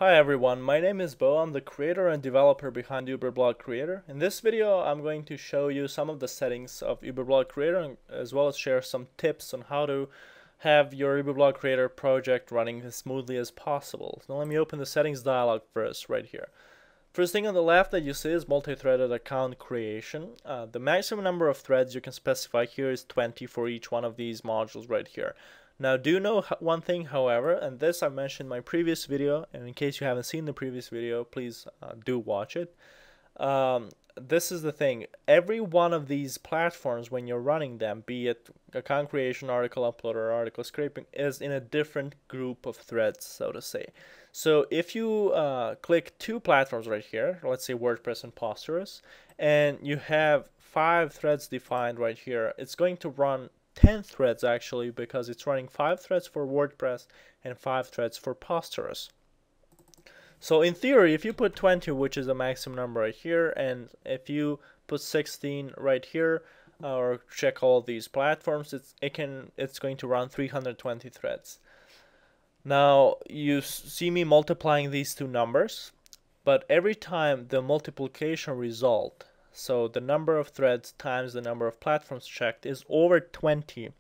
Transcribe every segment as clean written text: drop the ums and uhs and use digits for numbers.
Hi everyone, my name is Bo. I'm the creator and developer behind UberblogCreator. In this video, I'm going to show you some of the settings of UberblogCreator as well as share some tips on how to have your UberblogCreator project running as smoothly as possible. So let me open the settings dialog first right here. First thing on the left that you see is multi-threaded account creation. The maximum number of threads you can specify here is 20 for each one of these modules right here. Now do know one thing, however, and this I mentioned in my previous video, and in case you haven't seen the previous video, please do watch it. This is the thing, every one of these platforms when you're running them, be it account creation, article upload, or article scraping, is in a different group of threads, so to say. So if you click two platforms right here, let's say WordPress and Posterous, and you have 5 threads defined right here, it's going to run 10 threads actually, because it's running 5 threads for WordPress and 5 threads for Posterous. So in theory, if you put 20, which is the maximum number right here, and if you put 16 right here, or check all these platforms, it's going to run 320 threads. Now you see me multiplying these two numbers, but every time the multiplication result, so the number of threads times the number of platforms checked, is over 20,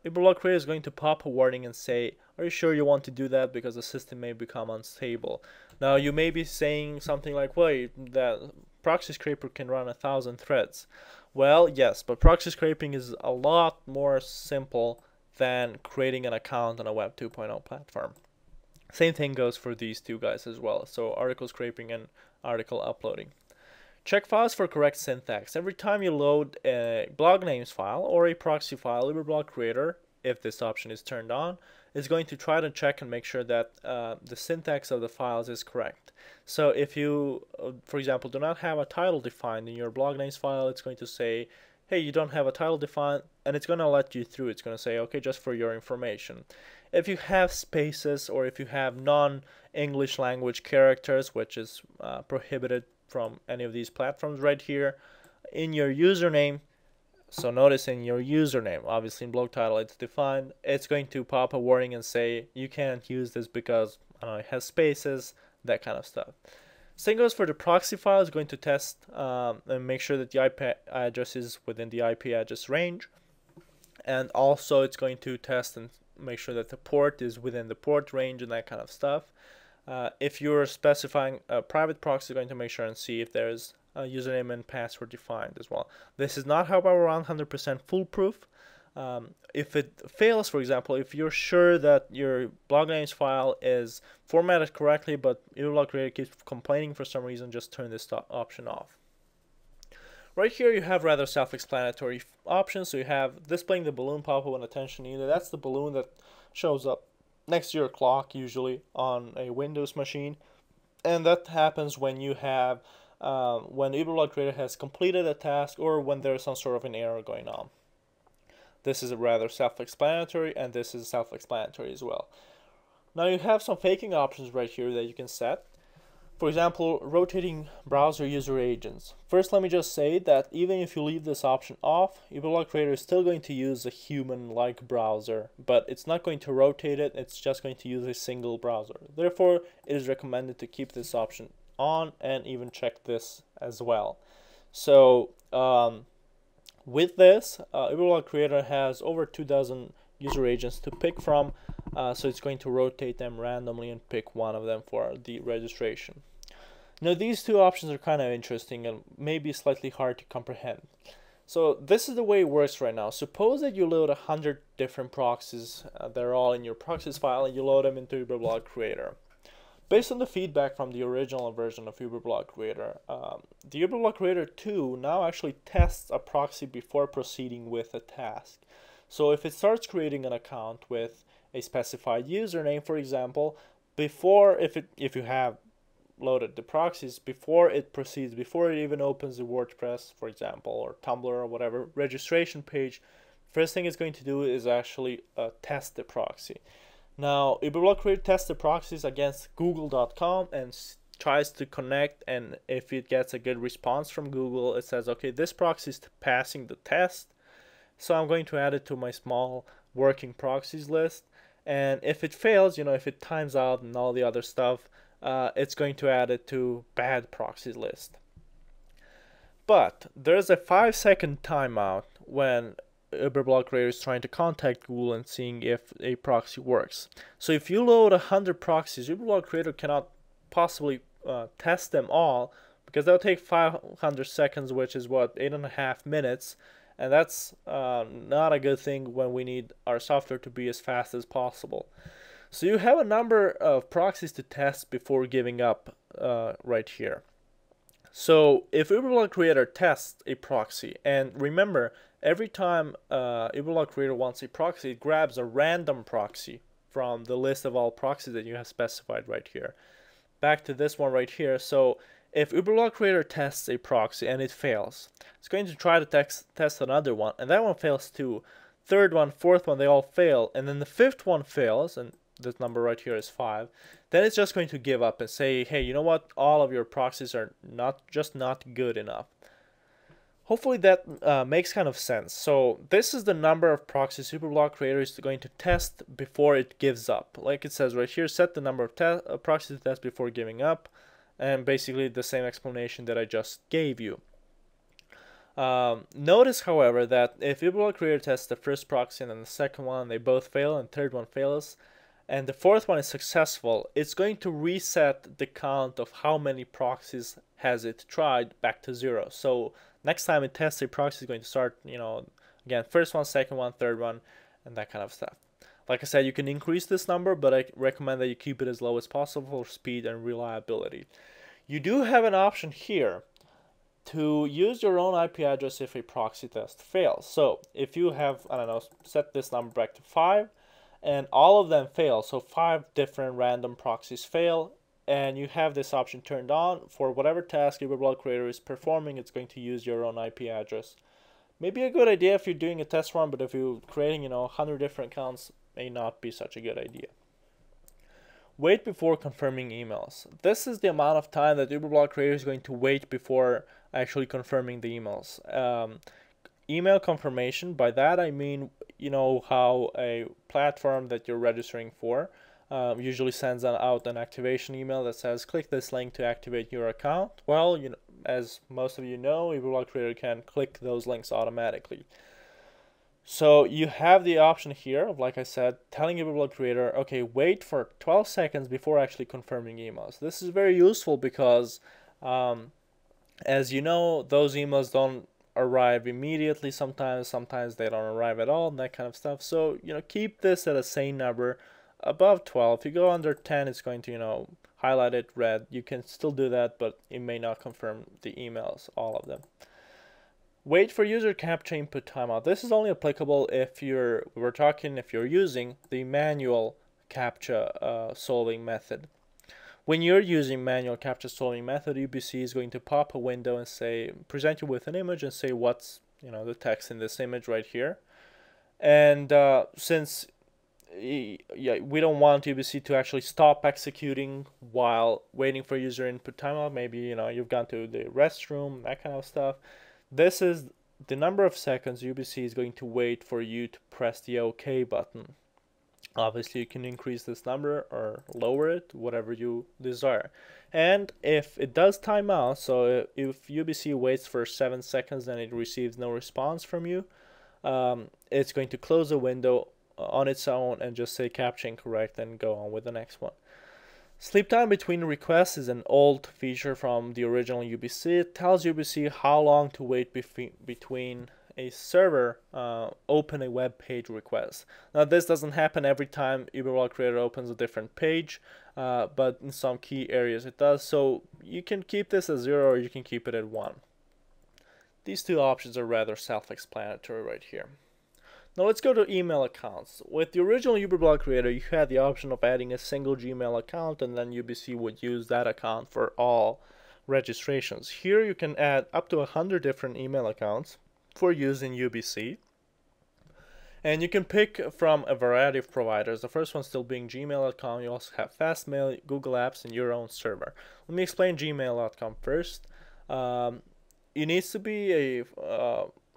UberblogCreator is going to pop a warning and say, are you sure you want to do that, because the system may become unstable. Now you may be saying something like, wait, that proxy scraper can run 1,000 threads. Well, yes, but proxy scraping is a lot more simple than creating an account on a Web 2.0 platform. Same thing goes for these two guys as well, so article scraping and article uploading. Check files for correct syntax. Every time you load a blog names file or a proxy file, UberblogCreator, if this option is turned on, is going to try to check and make sure that the syntax of the files is correct. So if you, for example, do not have a title defined in your blog names file, it's going to say, hey, you don't have a title defined, and it's going to let you through. It's going to say, okay, just for your information. If you have spaces, or if you have non-English language characters, which is prohibited from any of these platforms right here, in your username, so notice in your username, obviously in blog title it's defined, it's going to pop a warning and say you can't use this because it has spaces, that kind of stuff. Same goes for the proxy file. It's going to test and make sure that the IP address is within the IP address range, and also it's going to test and make sure that the port is within the port range and that kind of stuff. If you're specifying a private proxy, going to make sure and see if there's a username and password defined as well. This is not, however, 100% foolproof. If it fails, for example, if you're sure that your blog names file is formatted correctly, but UberblogCreator keeps complaining for some reason, just turn this option off. Right here you have rather self-explanatory options. So you have displaying the balloon pop-up when attention needed. That's the balloon that shows up next to your clock, usually on a Windows machine, and that happens when you have when UberblogCreator has completed a task, or when there's some sort of an error going on. This is rather self-explanatory, and this is self-explanatory as well. Now you have some faking options right here that you can set. For example, rotating browser user agents. First, let me just say that even if you leave this option off, UberblogCreator is still going to use a human-like browser, but it's not going to rotate it, it's just going to use a single browser. Therefore, it is recommended to keep this option on and even check this as well. So, with this, UberblogCreator has over 2,000 user agents to pick from, so it's going to rotate them randomly and pick one of them for the registration. Now these two options are kind of interesting and maybe slightly hard to comprehend. So this is the way it works right now. Suppose that you load 100 different proxies, they're all in your proxies file, and you load them into UberblogCreator. Based on the feedback from the original version of UberblogCreator, the UberblogCreator 2 now actually tests a proxy before proceeding with a task. So if it starts creating an account with a specified username, for example, if you have loaded the proxies, before it proceeds, before it even opens the WordPress, for example, or Tumblr or whatever registration page, first thing it's going to do is actually test the proxy. Now, UberblogCreator tests the proxies against google.com and tries to connect, and if it gets a good response from Google, it says, okay, this proxy is passing the test, so I'm going to add it to my small working proxies list. And if it fails, if it times out and all the other stuff, it's going to add it to bad proxies list. But there's a 5-second timeout when UberblogCreator is trying to contact Google and seeing if a proxy works. So if you load 100 proxies, UberblogCreator cannot possibly test them all, because that'll take 500 seconds, which is what, 8.5 minutes, and that's not a good thing when we need our software to be as fast as possible. So you have a number of proxies to test before giving up right here. So if UberblogCreator tests a proxy, and remember, every time UberblogCreator wants a proxy, it grabs a random proxy from the list of all proxies that you have specified right here. Back to this one right here. So if UberblogCreator tests a proxy and it fails, it's going to try to test another one, and that one fails too. Third one, fourth one, they all fail, and then the fifth one fails, and this number right here is 5, then it's just going to give up and say, hey, you know what, all of your proxies are not good enough. Hopefully that makes kind of sense. So this is the number of proxies UberblogCreator is going to test before it gives up. Like it says right here, set the number of proxies to test before giving up, and basically the same explanation that I just gave you. Notice, however, that if UberblogCreator tests the first proxy and then the second one, they both fail, and the third one fails, and the fourth one is successful, it's going to reset the count of how many proxies has it tried back to 0. So next time it tests a proxy, it's going to start, again, first one, second one, third one, and that kind of stuff. Like I said, you can increase this number, but I recommend that you keep it as low as possible for speed and reliability. You do have an option here to use your own IP address if a proxy test fails. So if you have, I don't know, set this number back to 5, and all of them fail, so 5 different random proxies fail, and you have this option turned on, for whatever task UberblogCreator is performing, it's going to use your own IP address. Maybe a good idea if you're doing a test run, but if you're creating 100 different accounts, may not be such a good idea. Wait before confirming emails. This is the amount of time that UberblogCreator is going to wait before actually confirming the emails. Email confirmation, by that I mean, how a platform that you're registering for usually sends out an activation email that says, click this link to activate your account. Well, as most of you know, UberblogCreator can click those links automatically. So you have the option here of, like I said, telling UberblogCreator, okay, wait for 12 seconds before actually confirming emails. This is very useful because, as you know, those emails don't arrive immediately sometimes they don't arrive at all, and that kind of stuff. So, keep this at a sane number above 12. If you go under 10, it's going to, highlight it red. You can still do that, but it may not confirm the emails, all of them. Wait for user captcha input timeout. This is only applicable if you're using the manual captcha solving method. When you're using manual captcha solving method, UBC is going to pop a window and say, present you with an image and say what's the text in this image right here. And since we don't want UBC to actually stop executing while waiting for user input timeout, maybe you've gone to the restroom, that kind of stuff. This is the number of seconds UBC is going to wait for you to press the OK button. Obviously, you can increase this number or lower it, whatever you desire. And if it does time out, so if UBC waits for 7 seconds and it receives no response from you, it's going to close the window on its own and just say captcha incorrect and go on with the next one. Sleep time between requests is an old feature from the original UBC. It tells UBC how long to wait between a server open a web page request. Now this doesn't happen every time UberblogCreator opens a different page, but in some key areas it does. So you can keep this at 0 or you can keep it at 1. These two options are rather self-explanatory right here. Now let's go to email accounts. With the original UberblogCreator, you had the option of adding a single Gmail account, and then UBC would use that account for all registrations. Here you can add up to 100 different email accounts for use in UBC. And you can pick from a variety of providers. The first one still being Gmail.com. You also have Fastmail, Google Apps, and your own server. Let me explain Gmail.com first. It needs to be a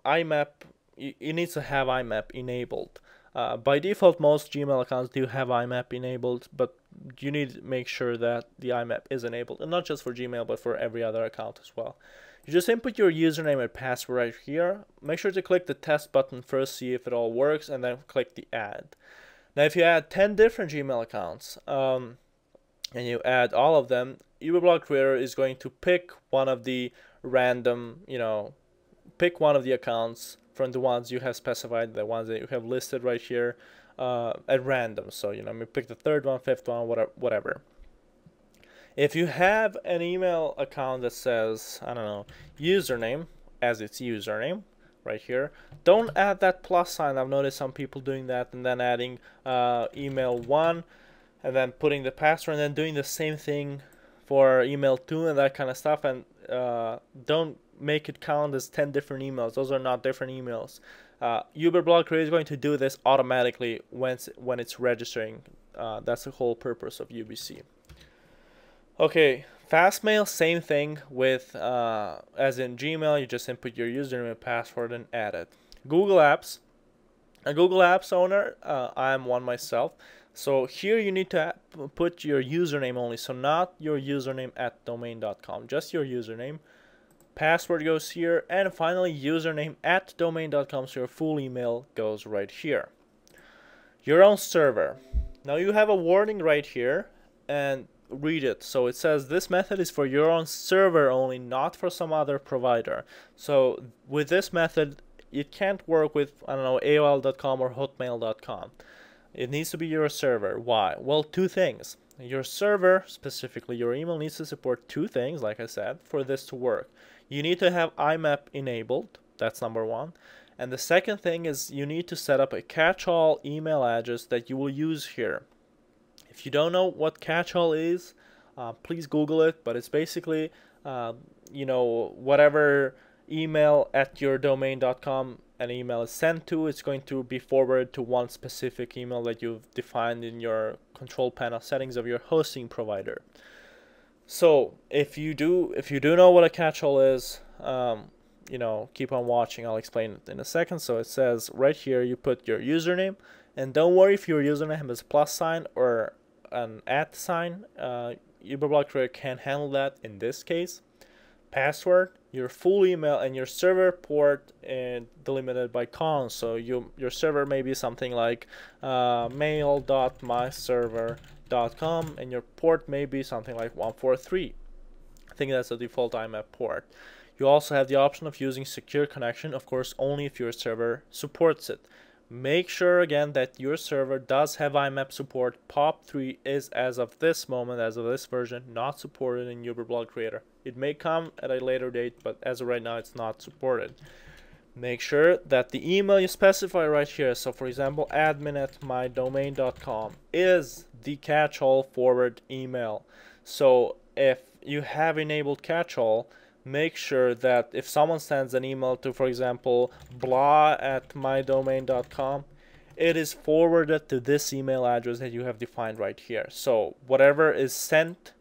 IMAP. It needs to have IMAP enabled. By default, most Gmail accounts do have IMAP enabled, but you need to make sure that the IMAP is enabled, and not just for Gmail, but for every other account as well. You just input your username and password right here. Make sure to click the test button first, see if it all works, and then click the add. Now, if you add 10 different Gmail accounts, and you add all of them, UberblogCreator is going to pick one of the random, pick one of the accounts from the ones you have specified, the ones that you have listed right here, at random. So, pick the third one, fifth one, whatever. If you have an email account that says, I don't know, username as its username right here, don't add that plus sign. I've noticed some people doing that and then adding email 1 and then putting the password and then doing the same thing for email 2 and that kind of stuff, and don't make it count as 10 different emails. Those are not different emails. UberblogCreator is going to do this automatically when it's registering. That's the whole purpose of UBC. Okay, Fastmail, same thing with as in Gmail. You just input your username and password and add it. Google Apps, a Google Apps owner, I am one myself. So here you need to put your username only, so not your username at domain.com, just your username. Password goes here, and finally username at domain.com, so your full email goes right here. Your own server. Now you have a warning right here, and read it. So it says this method is for your own server only, not for some other provider. So with this method, it can't work with, I don't know, AOL.com or Hotmail.com. It needs to be your server. Why? Well, two things. Your server, specifically your email, needs to support two things, like I said, for this to work. You need to have IMAP enabled. That's number one. And the second thing is you need to set up a catch-all email address that you will use here. If you don't know what catch-all is, please Google it, but it's basically, whatever email at your domain.com an email is sent to, it's going to be forwarded to one specific email that you've defined in your control panel settings of your hosting provider. So if you do know what a catch-all is, keep on watching. I'll explain it in a second. So it says right here, you put your username, and don't worry if your username has a plus sign or an @ sign. UberblogCreator can handle that in this case. Password, your full email, and your server port delimited by cons. So your server may be something like mail.myserver.com, and your port may be something like 143. I think that's the default IMAP port. You also have the option of using secure connection, of course, only if your server supports it. Make sure again that your server does have IMAP support. POP3 is, as of this moment, as of this version, not supported in UberblogCreator. It may come at a later date, but as of right now, it's not supported. Make sure that the email you specify right here, so for example, admin@mydomain.com, is the catch-all forward email. So if you have enabled catch-all, make sure that if someone sends an email to, for example, blah@mydomain.com, it is forwarded to this email address that you have defined right here. So whatever is sent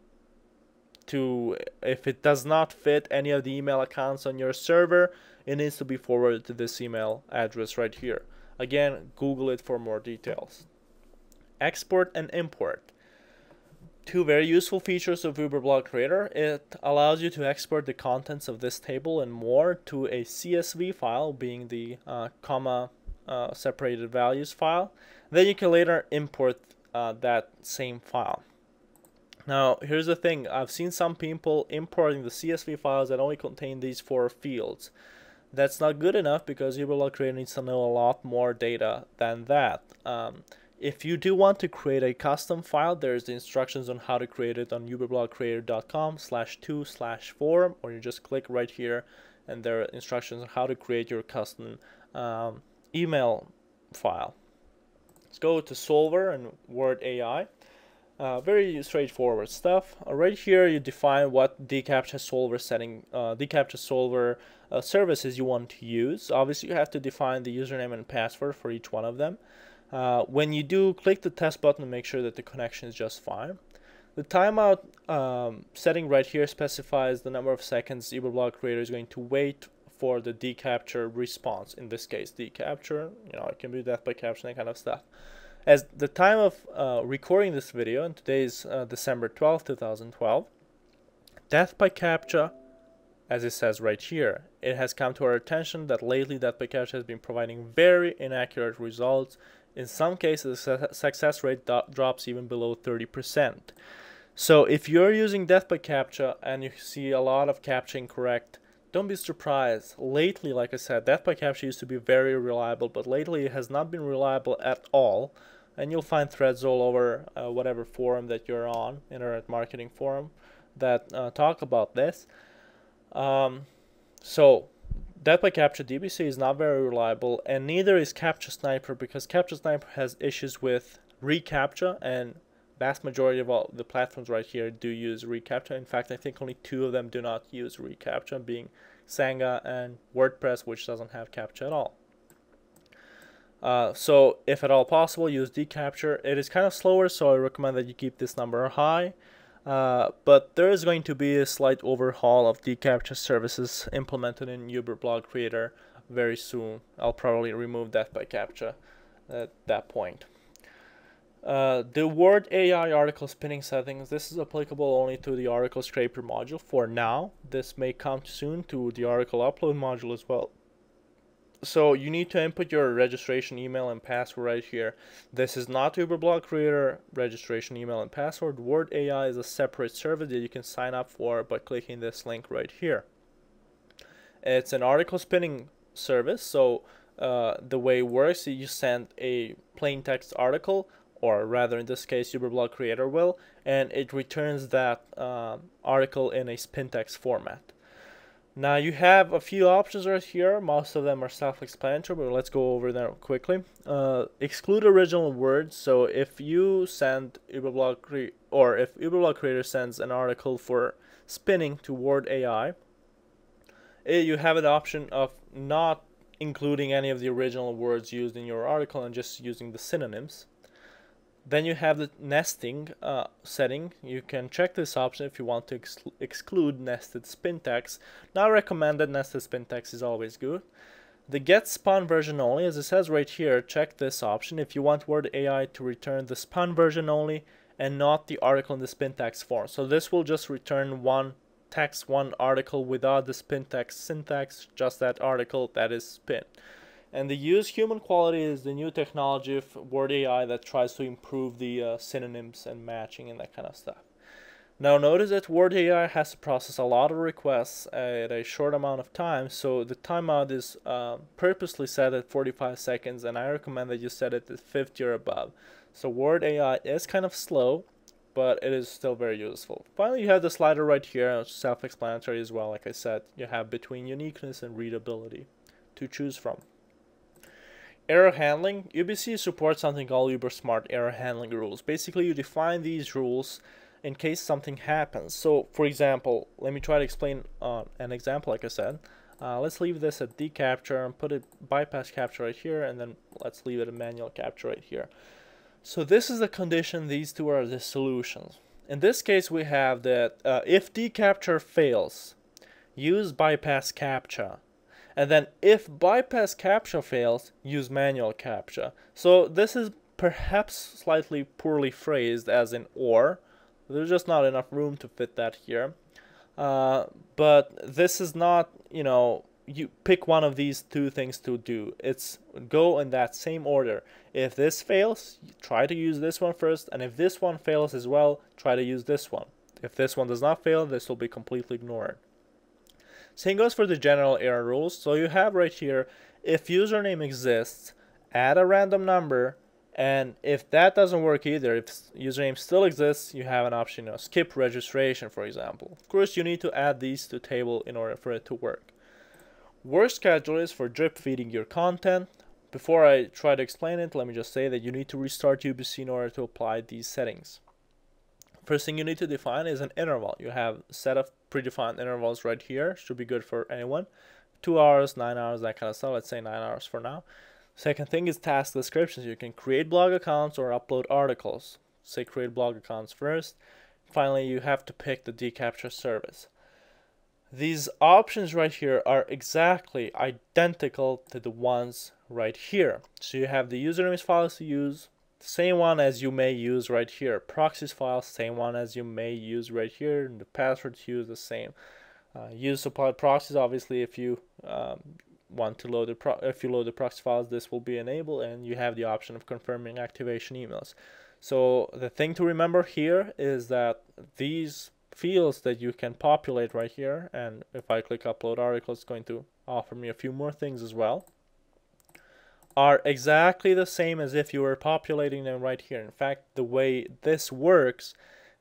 to, if it does not fit any of the email accounts on your server, it needs to be forwarded to this email address right here. Again, Google it for more details. Export and import. Two very useful features of UberblogCreator. It allows you to export the contents of this table and more to a CSV file, being the comma separated values file. Then you can later import that same file. Now, here's the thing. I've seen some people importing the CSV files that only contain these 4 fields. That's not good enough because UberblogCreator needs to know a lot more data than that. If you do want to create a custom file, there's the instructions on how to create it on uberblogcreator.com/2/forum, or you just click right here and there are instructions on how to create your custom email file. Let's go to Solver and Word AI. Very straightforward stuff. Right here you define what DCAPTCHA solver services you want to use. Obviously you have to define the username and password for each one of them. When you do, click the test button and make sure that the connection is just fine. The timeout setting right here specifies the number of seconds UberblogCreator is going to wait for the deCAPTCHA response. In this case, deCAPTCHA, it can be death by capture, that kind of stuff. As the time of recording this video, and today is December 12th, 2012, death by captcha, as it says right here, it has come to our attention that lately death by captcha has been providing very inaccurate results. In some cases, the success rate drops even below 30%. So if you're using death by captcha and you see a lot of captcha incorrect, don't be surprised. Lately, like I said, death by captcha used to be very reliable, but lately it has not been reliable at all. And you'll find threads all over whatever forum that you're on, internet marketing forum, that talk about this. So death by captcha DBC is not very reliable, and neither is Captcha Sniper, because Captcha Sniper has issues with reCAPTCHA, and vast majority of all the platforms right here do use reCAPTCHA. In fact, I think only 2 of them do not use reCAPTCHA, being Xanga and WordPress, which doesn't have CAPTCHA at all. So if at all possible, use deCAPTCHA. It is kind of slower, so I recommend that you keep this number high. But there is going to be a slight overhaul of deCAPTCHA services implemented in UberblogCreator very soon. I'll probably remove death by captcha at that point. The word AI article spinning settings, this is applicable only to the article scraper module for now. This may come soon to the article upload module as well. So you need to input your registration email and password right here. This is not UberblogCreator registration email and password. Word AI is a separate service that you can sign up for by clicking this link right here. It's an article spinning service. So the way it works is you send a plain text article, or rather in this case UberblogCreator will, and it returns that article in a spin text format. Now you have a few options right here. Most of them are self-explanatory, but let's go over them quickly. Exclude original words. So if you send if UberblogCreator sends an article for spinning to Word AI, you have an option of not including any of the original words used in your article and just using the synonyms. Then you have the nesting setting. You can check this option if you want to exclude nested spin text. Not recommended. Nested spin text is always good. The get spun version only, as it says right here, check this option if you want Word AI to return the spun version only and not the article in the spin text form. So this will just return one text, one article without the spin text syntax, just that article that is spin. And the use human quality is the new technology of Word AI that tries to improve the synonyms and matching and that kind of stuff. Now notice that Word AI has to process a lot of requests at a short amount of time, so the timeout is purposely set at 45 seconds, and I recommend that you set it at 50 or above. So Word AI is kind of slow, but it is still very useful. Finally, you have the slider right here, self-explanatory as well. Like I said, you have between uniqueness and readability to choose from. Error handling. UBC supports something called UberSmart error handling rules. Basically, you define these rules in case something happens. So, for example, let me try to explain an example. Like I said, let's leave this at deCAPTCHA and put it bypass capture right here, and then let's leave it a manual capture right here. So this is the condition. These two are the solutions. In this case, we have that if deCAPTCHA fails, use bypass captcha. And then if bypass captcha fails, use manual captcha. So this is perhaps slightly poorly phrased as in or. There's just not enough room to fit that here. But this is not, you pick one of these two things to do. It's go in that same order. If this fails, try to use this one first. And if this one fails as well, try to use this one. If this one does not fail, this will be completely ignored. Same goes for the general error rules. So you have right here, if username exists, add a random number, and if that doesn't work either, if username still exists, you have an option, skip registration, for example. Of course, you need to add these to table in order for it to work. Work schedule is for drip feeding your content. Before I try to explain it, let me just say that you need to restart UBC in order to apply these settings. First thing you need to define is an interval. You have a set of predefined intervals right here. Should be good for anyone. 2 hours, 9 hours, that kind of stuff. Let's say 9 hours for now. Second thing is task descriptions. You can create blog accounts or upload articles. Say create blog accounts first. Finally, you have to pick the deCAPTCHA service. these options right here are exactly identical to the ones right here. So you have the username files to use, same one as you may use right here. Proxies files, same one as you may use right here. And the password to use the same. Use supplied proxies, obviously, if you want to load if you load the proxy files, this will be enabled, and you have the option of confirming activation emails. So the thing to remember here is that these fields that you can populate right here, and if I click upload article, it's going to offer me a few more things as well, are exactly the same as if you were populating them right here. In fact, the way this works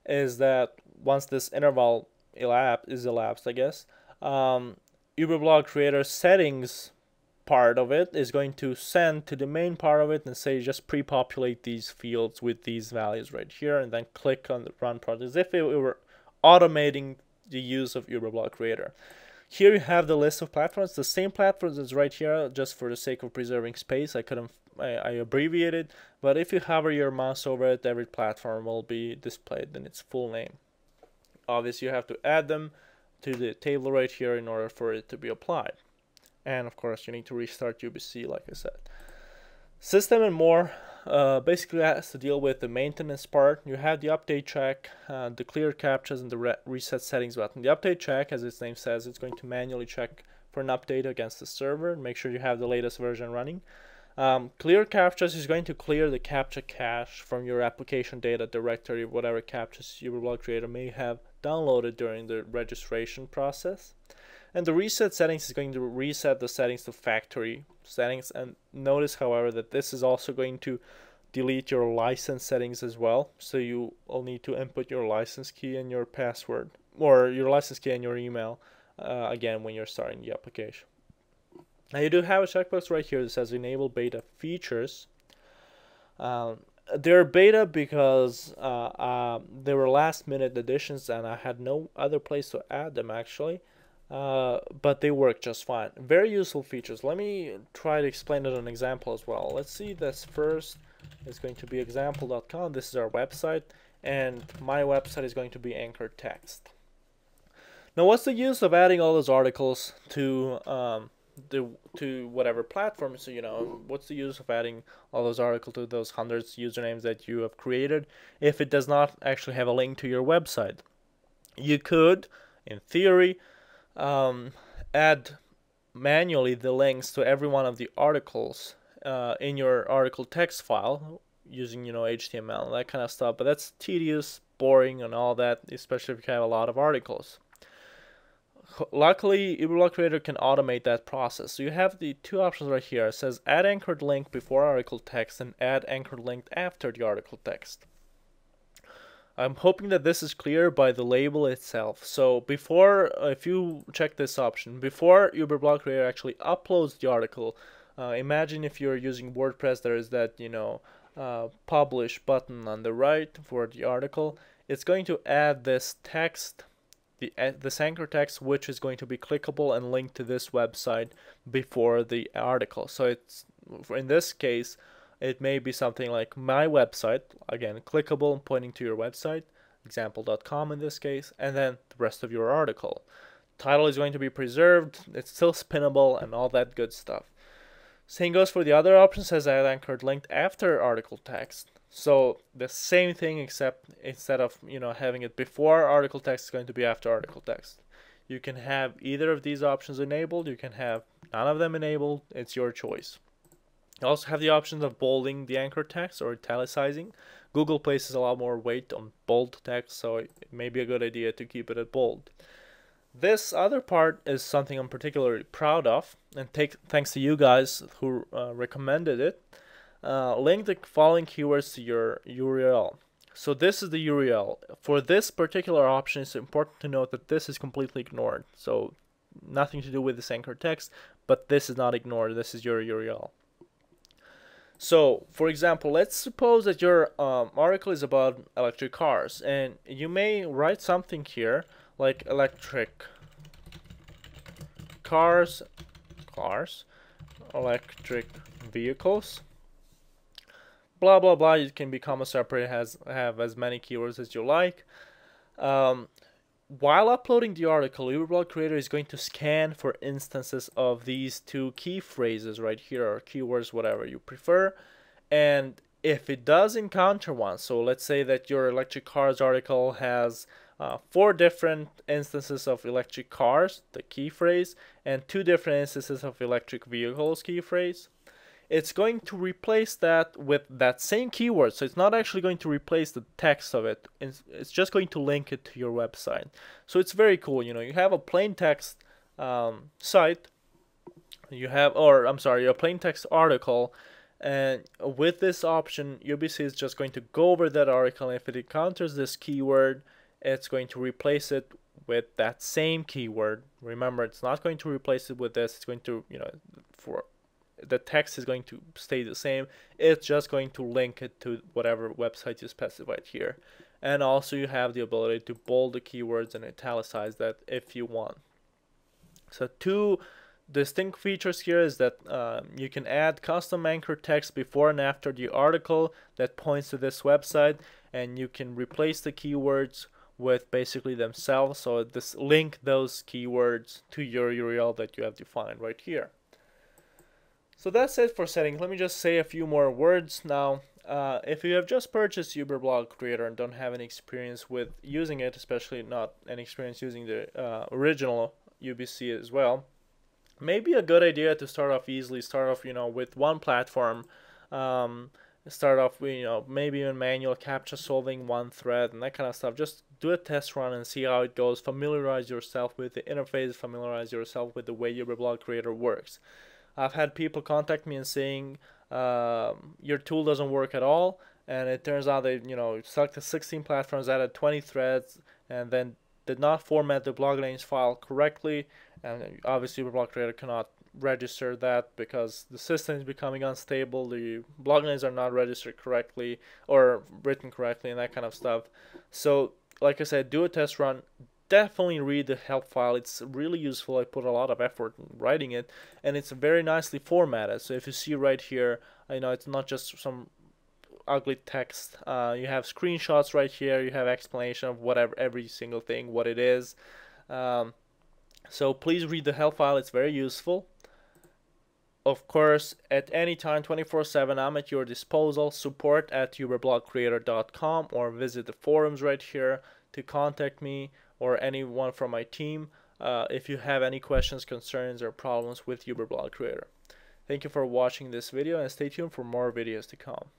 is that once this interval elapsed, I guess, UberblogCreator settings part of it is going to send to the main part of it and say just pre-populate these fields with these values right here, and then click on the run part as if it were automating the use of UberblogCreator. Here you have the list of platforms, the same platforms as right here, just for the sake of preserving space. I abbreviated, but if you hover your mouse over it, every platform will be displayed in its full name. Obviously, you have to add them to the table right here in order for it to be applied. And of course, you need to restart UBC, like I said. System and more basically has to deal with the maintenance part. You have the update check, the clear captchas, and the reset settings button. The update check, as its name says, it's going to manually check for an update against the server and make sure you have the latest version running. Clear captchas is going to clear the captcha cache from your application data directory, whatever captchas UberblogCreator may have downloaded during the registration process. And the reset settings is going to reset the settings to factory settings. And notice, however, that this is also going to delete your license settings as well. So you will need to input your license key and your password, or your license key and your email again when you're starting the application. Now you do have a checkbox right here that says enable beta features. They're beta because they were last minute additions and I had no other place to add them actually. But they work just fine. Very useful features. Let me try to explain it on an example as well. Let's see this first. It's going to be example.com. This is our website, and my website is going to be anchored text. Now, what's the use of adding all those articles to whatever platform? So, you know, what's the use of adding all those articles to those hundreds of usernames that you have created if it does not actually have a link to your website? You could, in theory, add manually the links to every one of the articles in your article text file using, you know, HTML and that kind of stuff, but that's tedious, boring, and all that, especially if you have a lot of articles. Luckily, UberblogCreator can automate that process. So you have the two options right here. It says add anchored link before article text and add anchored link after the article text. I'm hoping that this is clear by the label itself. So before, if you check this option, before UberblogCreator actually uploads the article, imagine if you're using WordPress, there is that, you know, publish button on the right for the article. It's going to add this text, this anchor text, which is going to be clickable and linked to this website before the article. So it's, in this case, it may be something like my website, again, clickable and pointing to your website, example.com in this case, and then the rest of your article. Title is going to be preserved, it's still spinnable, and all that good stuff. Same goes for the other option, says add anchored link after article text. So the same thing, except instead of, you know, having it before article text, it's going to be after article text. You can have either of these options enabled, you can have none of them enabled, it's your choice. You also have the options of bolding the anchor text or italicizing. Google places a lot more weight on bold text, so it may be a good idea to keep it at bold. This other part is something I'm particularly proud of, and thanks to you guys who recommended it. Link the following keywords to your URL. So this is the URL. For this particular option, it's important to note that this is completely ignored. So nothing to do with this anchor text, but this is not ignored. This is your URL. So, for example, let's suppose that your article is about electric cars, and you may write something here like electric cars, electric vehicles, blah blah blah. You can be comma separate, have as many keywords as you like. while uploading the article, UberblogCreator is going to scan for instances of these two key phrases right here, or keywords, whatever you prefer. And if it does encounter one, so let's say that your electric cars article has 4 different instances of electric cars, the key phrase, and 2 different instances of electric vehicles, key phrase, it's going to replace that with that same keyword. So it's not actually going to replace the text of it. It's just going to link it to your website. So it's very cool. You know, you have a plain text site, you have, or I'm sorry, a plain text article, and with this option, UBC is just going to go over that article. And if it encounters this keyword, it's going to replace it with that same keyword. Remember, it's not going to replace it with this. It's going to, you know, for the text is going to stay the same. It's just going to link it to whatever website you specified here. And also you have the ability to bold the keywords and italicize that if you want. So 2 distinct features here is that you can add custom anchor text before and after the article that points to this website, and you can replace the keywords with basically themselves. So this link those keywords to your URL that you have defined right here. So that's it for settings. Let me just say a few more words now. If you have just purchased UberblogCreator and don't have any experience with using it, especially not any experience using the original UBC as well, maybe a good idea to start off easily. Start off, you know, with one platform. Start off with, you know, maybe even manual captcha solving, one thread, and that kind of stuff. Just do a test run and see how it goes. Familiarize yourself with the interface. Familiarize yourself with the way UberblogCreator works. I've had people contact me and saying your tool doesn't work at all, and it turns out they, you know, selected 16 platforms, added 20 threads, and then did not format the blog names file correctly. And obviously UberblogCreator cannot register that because the system is becoming unstable. The blog names are not registered correctly or written correctly and that kind of stuff. So like I said, do a test run. Definitely read the help file. It's really useful. I put a lot of effort in writing it, and it's very nicely formatted. So if you see right here, I know it's not just some ugly text. You have screenshots right here. You have explanation of whatever, every single thing, what it is. So please read the help file. It's very useful. Of course, at any time, 24/7, I'm at your disposal. support@uberblogcreator.com, or visit the forums right here to contact me or anyone from my team if you have any questions, concerns, or problems with UberblogCreator. Thank you for watching this video, and stay tuned for more videos to come.